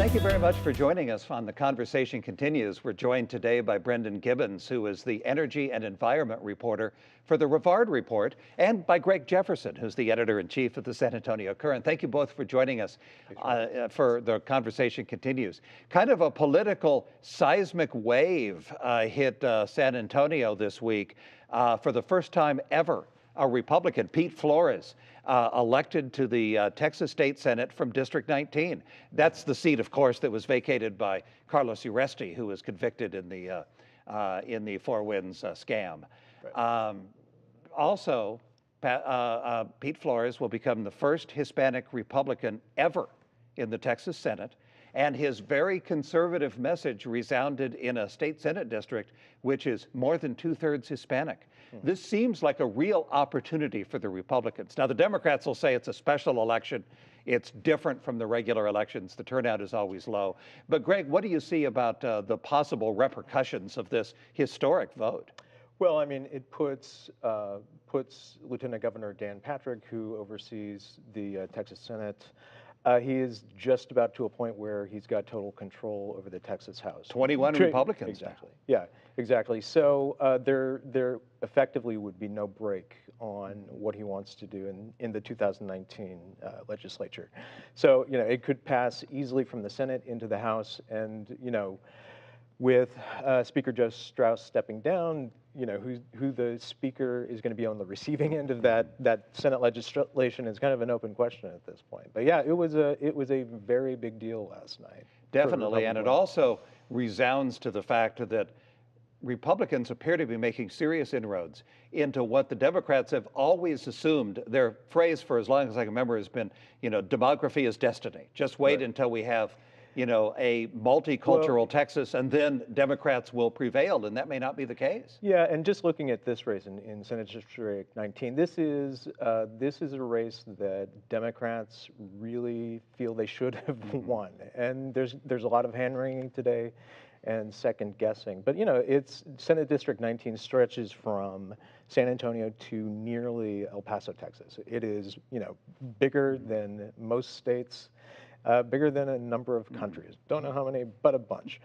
Thank you very much for joining us on The Conversation Continues. We're joined today by Brendan Gibbons, who is the Energy and Environment reporter for the Rivard Report, and by Greg Jefferson, who's the editor-in-chief of the San Antonio Current. Thank you both for joining us for The Conversation Continues. Kind of a political seismic wave hit San Antonio this week. For the first time ever, a Republican, Pete Flores, elected to the Texas State Senate from District 19. That's the seat, of course, that was vacated by Carlos Uresti, who was convicted in the Four Winds scam. Right. Also, Pete Flores will become the first Hispanic Republican ever in the Texas Senate, and his very conservative message resounded in a state Senate district, which is more than 2/3 Hispanic. This seems like a real opportunity for the Republicans. Now, the Democrats will say it's a special election. It's different from the regular elections. The turnout is always low. But Greg, what do you see about the possible repercussions of this historic vote? Well, I mean, it puts Lieutenant Governor Dan Patrick, who oversees the Texas Senate, he is just about to a point where he's got total control over the Texas House. 21 Republicans. Exactly. Yeah, exactly. So there effectively would be no break on what he wants to do in the 2019 legislature. So, it could pass easily from the Senate into the House, and, with Speaker Joe Straus stepping down, who the speaker is going to be on the receiving end of that Senate legislation is kind of an open question at this point. But yeah, it was a very big deal last night. Definitely, and it also resounds to the fact that Republicans appear to be making serious inroads into what the Democrats have always assumed. Their phrase for as long as I can remember has been, demography is destiny. Just wait until we have a multicultural Texas, and then Democrats will prevail, and that may not be the case. Yeah, and just looking at this race in Senate District 19, this is a race that Democrats really feel they should have won, and there's a lot of hand-wringing today and second guessing. But it's Senate District 19 stretches from San Antonio to nearly El Paso, Texas. It is bigger than most states. Bigger than a number of countries. Don't know how many, but a bunch.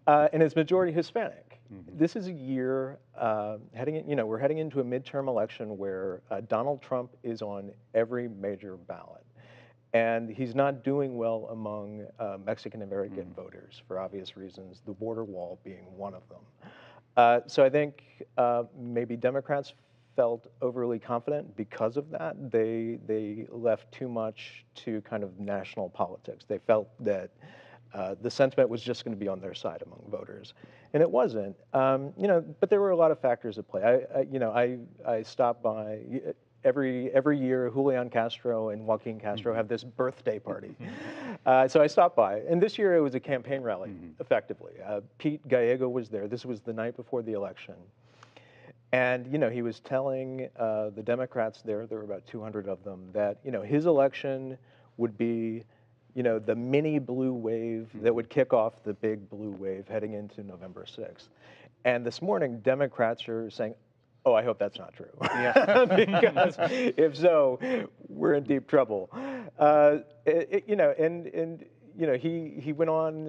And it's majority Hispanic. This is a year we're heading into a midterm election where Donald Trump is on every major ballot. And he's not doing well among Mexican-American voters for obvious reasons, the border wall being one of them. So I think maybe Democrats felt overly confident because of that. They left too much to kind of national politics. They felt that the sentiment was just going to be on their side among voters, and it wasn't. But there were a lot of factors at play. I stop by every year. Julian Castro and Joaquin Castro have this birthday party, so I stopped by. And this year it was a campaign rally, effectively. Pete Gallego was there. This was the night before the election. And, he was telling the Democrats there were about 200 of them, that, his election would be, the mini blue wave that would kick off the big blue wave heading into November 6th. And this morning, Democrats are saying, oh, I hope that's not true. Yeah. Because if so, we're in deep trouble. He went on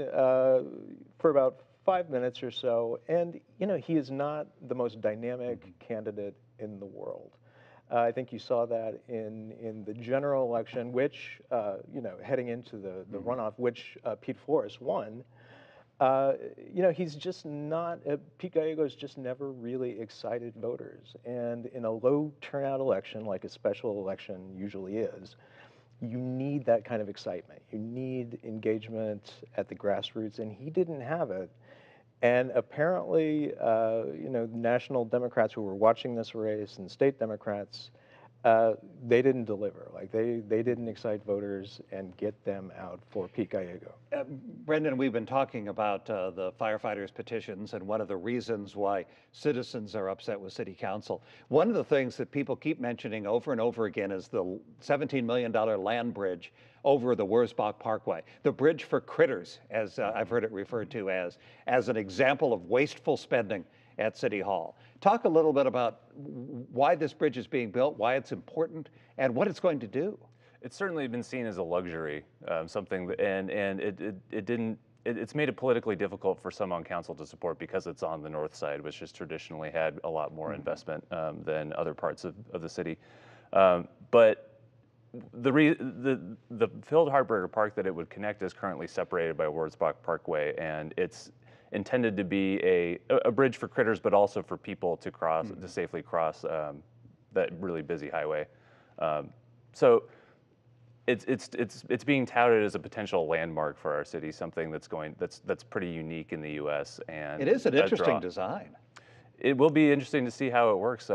for about 5 minutes or so, and he is not the most dynamic candidate in the world. I think you saw that in the general election, which heading into the runoff, which Pete Flores won. He's just not. Pete Gallego's just never really excited voters, and in a low turnout election, like a special election usually is, you need that kind of excitement. You need engagement at the grassroots, and he didn't have it. And apparently, national Democrats who were watching this race and state Democrats, they didn't deliver. Like they didn't excite voters and get them out for Pete Gallego. Brendan, we've been talking about the firefighters' petitions and one of the reasons why citizens are upset with City Council. One of the things that people keep mentioning over and over again is the $17 million land bridge over the Wurzbach Parkway, the bridge for critters, as I've heard it referred to as an example of wasteful spending at City Hall. Talk a little bit about why this bridge is being built, why it's important, and what it's going to do. It's certainly been seen as a luxury, something, and it's made it politically difficult for some on council to support because it's on the north side, which has traditionally had a lot more investment than other parts of the city. But the filled Heartbreaker Park that it would connect is currently separated by Wurzbach Parkway, and it's intended to be a bridge for critters, but also for people to cross, to safely cross that really busy highway. So it's being touted as a potential landmark for our city, something that's pretty unique in the U.S. and It is an interesting design. It will be interesting to see how it works.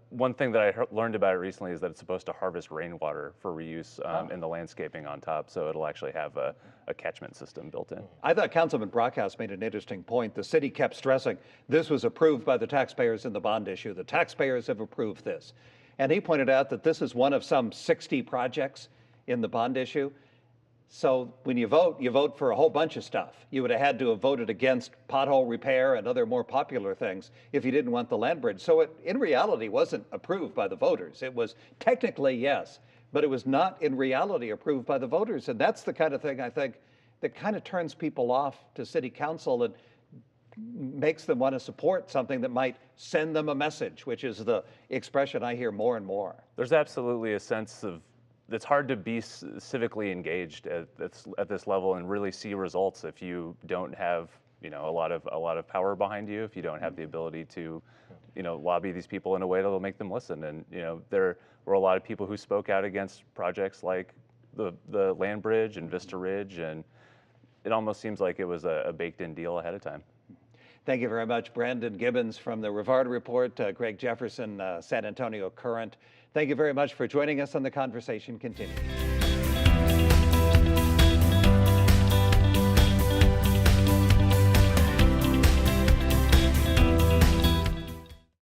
One thing that I learned about it recently is that it's supposed to harvest rainwater for reuse in the landscaping on top, so it'll actually have a catchment system built in. I thought Councilman Brockhouse made an interesting point. The city kept stressing this was approved by the taxpayers in the bond issue. The taxpayers have approved this. And he pointed out that this is one of some 60 projects in the bond issue. So when you vote for a whole bunch of stuff. You would have had to have voted against pothole repair and other more popular things if you didn't want the land bridge. So it, in reality, wasn't approved by the voters. It was technically yes, but it was not in reality approved by the voters. And that's the kind of thing, I think, that kind of turns people off to city council and makes them want to support something that might send them a message, which is the expression I hear more and more. There's absolutely a sense of it's hard to be civically engaged at this level and really see results if you don't have a lot of power behind you, if you don't have the ability to lobby these people in a way that will make them listen. And there were a lot of people who spoke out against projects like the land bridge and Vista Ridge, and it almost seems like it was a baked-in deal ahead of time. Thank you very much, Brendan Gibbons from the Rivard Report, Greg Jefferson, San Antonio Current. Thank you very much for joining us on The Conversation Continues.